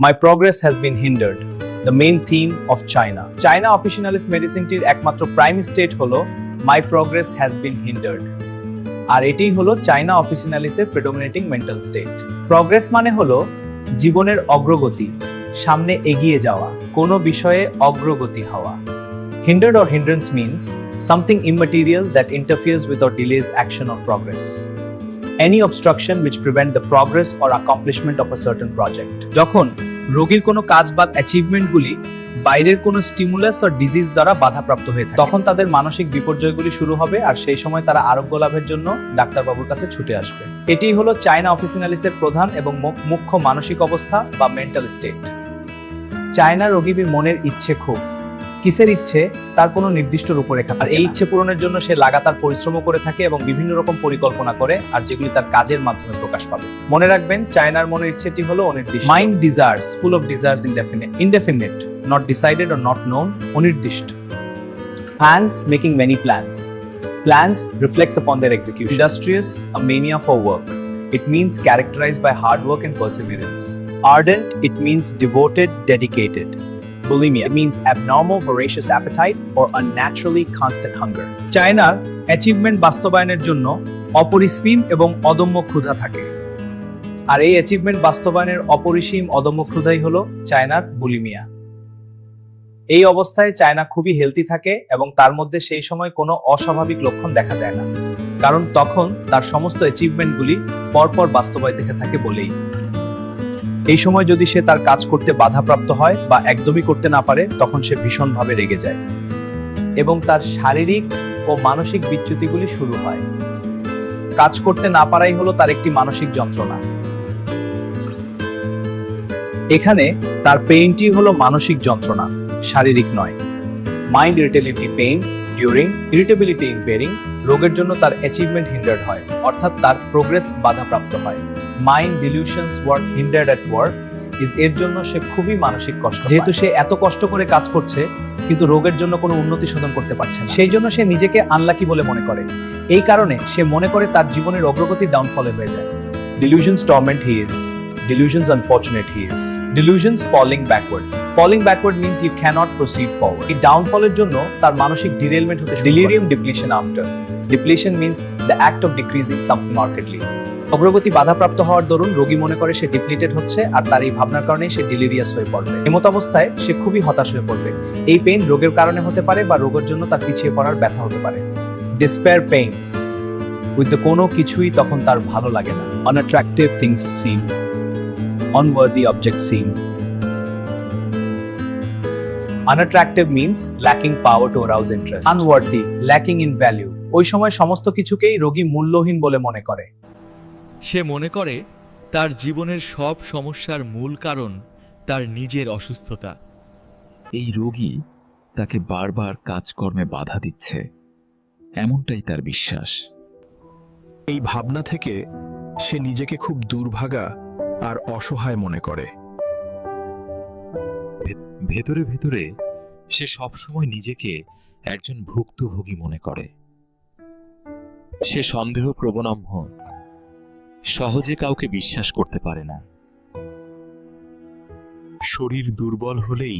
My progress has been hindered. The main theme of China. China officinalis মেডিসিনটির একমাত্র prime state হলো My progress has been hindered. আর এটাই হলো China অফিসিনালিসের প্রেডোমিনেটিং mental state. Progress মানে হলো জীবনের অগ্রগতি, সামনে এগিয়ে যাওয়া, কোনো বিষয়ে অগ্রগতি হওয়া। Hindered or hindrance means something immaterial that interferes with or delays action or progress. Any obstruction which prevent the progress or accomplishment of a certain project. যখন রোগীর কোনো কাজ বা অ্যাচিভমেন্টগুলি বাইরের কোনো স্টিমুলাস অর ডিজিজ দ্বারা বাধাপ্রাপ্ত হয়ে থাকে, তখন তাদের মানসিক বিপর্যয়গুলি শুরু হবে আর সেই সময় তারা আরোগ্য লাভের জন্য ডাক্তারবাবুর কাছে ছুটে আসবে। এটিই হলো চায়না অফিসিনালিসের প্রধান এবং মুখ্য মানসিক অবস্থা বা মেন্টাল স্টেট। চায়না রোগীর মনের ইচ্ছে খুব, কিসের ইচ্ছে তার কোনো নির্দিষ্ট রূপরেখা, আর এই ইচ্ছে পূরণের জন্য সে লাগাতার পরিশ্রম করে থাকে এবং বিভিন্ন রকম পরিকল্পনা করে, আর যেগুলি তার কাজের মাধ্যমে প্রকাশ পাবে। মনে রাখবেন, চায়নার মনের ইচ্ছেটি হলো অনির্দিষ্ট। Mind desires, full of desires, indefinite, not decided or not known, অনির্দিষ্ট। Plans, making many plans. Plans reflects upon their execution. Industrious, a mania for work. It means characterized by hard work and perseverance. Ardent, it means devoted, dedicated. Bulimia, it means abnormal, voracious appetite or unnaturally constant hunger. চায়নার achievement বাস্তবায়নের জন্য অপরিসীম এবং অদম্য ক্ষুধা থাকে, আর এই achievement বাস্তবায়নের অপরিসীম অদম্য ক্ষুধাই হলো চায়নার বুলিমিয়া। এই অবস্থায় চায়না খুবই হেলদি থাকে এবং তার মধ্যে সেই সময় কোনো অস্বাভাবিক লক্ষণ দেখা যায় না, কারণ তখন তার সমস্ত অ্যাচিভমেন্টগুলি পরপর বাস্তবায়িত থাকে বলেই। এই সময় যদি সে তার কাজ করতে বাধাপ্রাপ্ত হয় বা একদমই করতে না পারে, তখন সে ভীষণভাবে রেগে যায় এবং তার শারীরিক ও মানসিক বিচ্যুতিগুলি শুরু হয়। কাজ করতে না পারাই হলো তার একটি মানসিক যন্ত্রণা। এখানে তার পেইনটি হলো মানসিক যন্ত্রণা, শারীরিক নয়। Mind irritability pain during, irritability impairing, রোগের জন্য তার অ্যাচিভমেন্ট হিন্ডার্ড হয়, অর্থাৎ তার প্রোগ্রেস বাধাপ্রাপ্ত হয়। Mind delusions work hindered at work is, এর জন্য সে খুবই মানসিক কষ্ট, যেহেতু সে এত কষ্ট করে কাজ করছে কিন্তু রোগের জন্য কোনো উন্নতি সাধন করতে পারছে না, সেই জন্য সে নিজেকে আনলাকি বলে মনে করে। এই কারণে সে মনে করে তার জীবনের অগ্রগতি ডাউনফলে হয়ে যায়। Delusions torment he is, delusions unfortunate he is. Delusions falling backward. Falling backward means you cannot proceed forward. এই ডাউনফলের জন্য তার মানসিক ডিরেলমেন্ট হতে শুরু করে। Delirium depletion after. Depletion means the act of decreasing something markedly. অগ্রগতি বাধাপ্রাপ্ত হওয়ার দরুন রোগী মনে করে সে ডিপ্লিটেড হচ্ছে, আর তার এই ভাবনার কারণে সে ডিলিরিয়াস হয়ে পড়বে। এমত অবস্থায় সে খুবই হতাশ হয়ে পড়বে। এই পেইন রোগের কারণে হতে পারে বা রোগের জন্য তার পিছিয়ে পড়ার ব্যথা হতে পারে। Despair pains. With the কোনো কিছুই তখন তার ভালো লাগে না। Unattractive things seem. Unworthy objects seem. Unattractive means lacking power to arouse interest. Unworthy, lacking in value. ওই সময় সমস্ত কিছুকেই রোগী মূল্যহীন বলে মনে করে। সে মনে করে তার জীবনের সব সমস্যার মূল কারণ তার নিজের অসুস্থতা। এই রোগী তাকে বারবার কাজকর্মে বাধা দিচ্ছে, এমনটাই তার বিশ্বাস। এই ভাবনা থেকে সে নিজেকে খুব দুর্ভাগা আর অসহায় মনে করে। ভেতরে ভেতরে সে সবসময় নিজেকে একজন ভুক্তভোগী মনে করে। সে সন্দেহপ্রবণ, সহজে কাউকে বিশ্বাস করতে পারে না। শরীর দুর্বল হলেই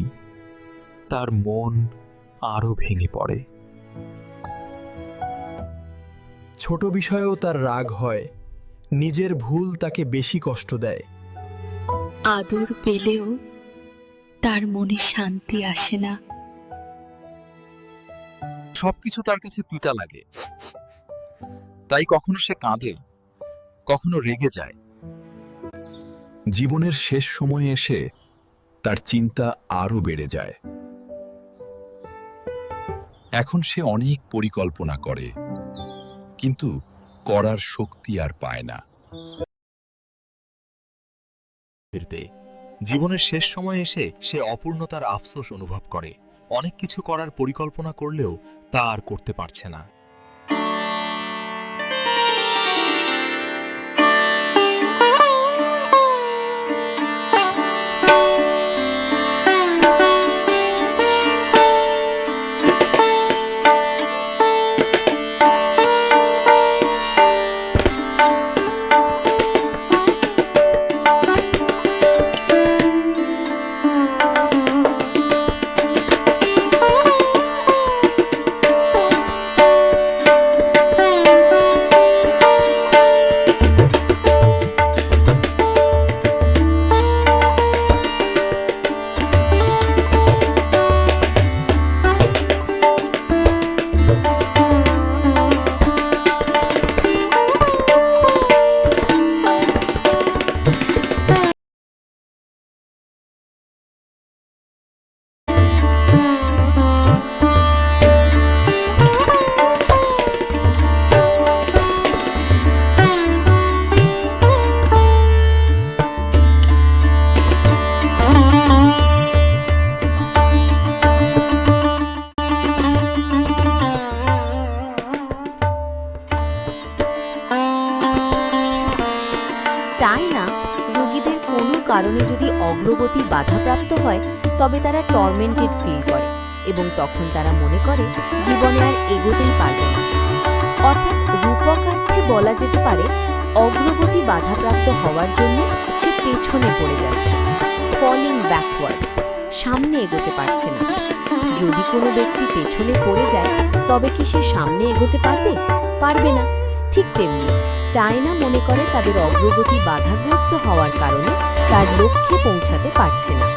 তার মন আরো ভেঙে পড়ে। ছোট বিষয়েও তার রাগ হয়, নিজের ভুল তাকে বেশি কষ্ট দেয়। আদর পেলেও তার মনে শান্তি আসে না। সবকিছু তার কাছে তিতা লাগে, তাই কখনো সে কাঁদে, কখনো রেগে যায়। জীবনের শেষ সময়ে এসে তার চিন্তা আরো বেড়ে যায়। এখন সে অনেক পরিকল্পনা করে, কিন্তু করার শক্তি আর পায় না। জীবনের শেষ সময়ে এসে সে অপূর্ণতার আফসোস অনুভব করে। অনেক কিছু করার পরিকল্পনা করলেও তা আর করতে পারছে না। চায় না রোগীদের কোনো কারণে যদি অগ্রগতি বাধাপ্রাপ্ত হয় তবে তারা টর্মেন্টেড ফিল করে এবং তখন তারা মনে করে জীবনে আর এগোতেই পারবে না। অর্থাৎ রূপকার্থে বলা যেতে পারে অগ্রগতি বাধাপ্রাপ্ত হওয়ার জন্য সে পেছনে পড়ে যাচ্ছে, ফলিং ব্যাকওয়ার্ড, সামনে এগোতে পারছে না। যদি কোনো ব্যক্তি পেছনে পড়ে যায় তবে কি সে সামনে এগোতে পারবে? পারবে না। ঠিক তেমনি চায়না মনে করে তাদের অগ্রগতি বাধাগ্রস্ত হওয়ার কারণে তার লক্ষ্যে পৌঁছাতে পারছে না।